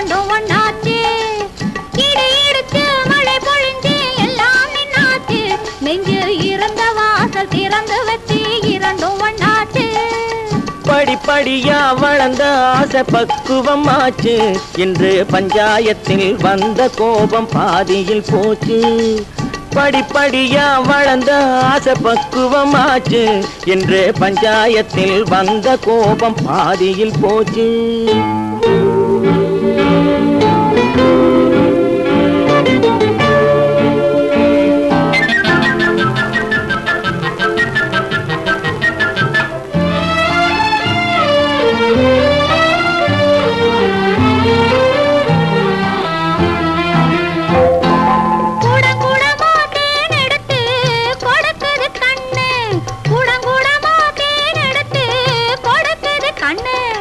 இரண்டும் ஒண்ணாச்சு. இடி இடிச்சு மழை பொழிஞ்சு எல்லாம் நின்னாச்சு. நெஞ்சு இருந்த வாசல் திறந்து வச்சு இரண்டும் ஒண்ணாச்சு. படிப்படியா வளர்ந்த ஆசை பக்குவமாச்சு. இன்று பஞ்சாயத்தில் வந்த கோபம் பாதியில் போச்சு. படிப்படியா வளர்ந்த ஆசை பக்குவமாச்சு. இன்று பஞ்சாயத்தில் வந்த கோபம் பாதியில் போச்சு.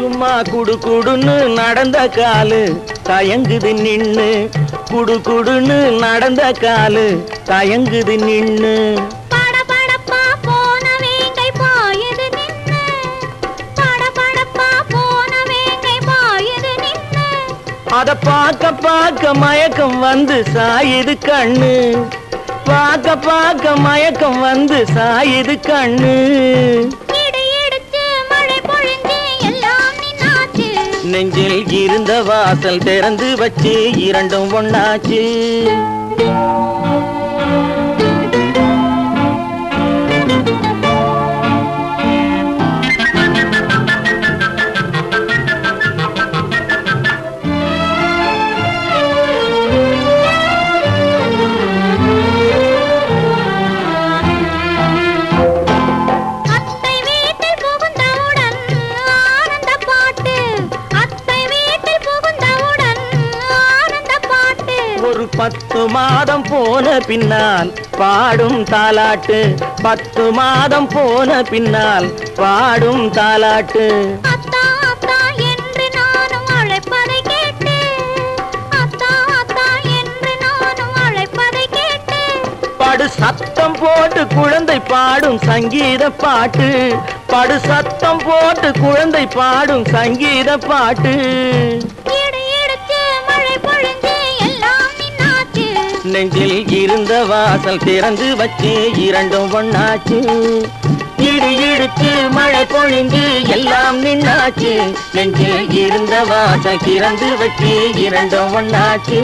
சும்மா குடு குடுன்னு நடந்த காலு தயங்குது நின்னு. குடு குடுன்னு நடந்த காலு தயங்குது நின்னு. படபடப்பா போன வேங்கை பாயுது நின்னு. படபடப்பா போன வேங்கை பாயுது நின்னு. அத பார்க்க பார்க்க மயக்கம் வந்து சாயுது கண்ணு. பார்க்க பார்க்க மயக்கம் வந்து சாயுது கண்ணு. நெஞ்சில் இருந்த வாசல் திறந்து வச்சு இரண்டும் ஒண்ணாச்சு. ஒரு 10 மாதம் போன பின்னால் பாடும் தாலாட்டு. 10 மாதம் போன பின்னால் பாடும் தாலாட்டு. அத்தா அத்தா என்று நானும் அழைப்பதை கேட்டு. அத்தா அத்தா என்று நானும் அழைப்பதை கேட்டு. படு சத்தம் போட்டு குழந்தை பாடும் சங்கீத பாட்டு. படு சத்தம் போட்டு குழந்தை பாடும் சங்கீத பாட்டு. நெஞ்சில் இருந்த வாசல் திறந்து வச்சு இரண்டும் ஒண்ணாச்சு. இடி இடிச்சு மழை பொழிஞ்சு எல்லாம் நின்னாச்சு. நெஞ்சில் இருந்த வாசல் திறந்து வச்சு இரண்டும் ஒண்ணாச்சு.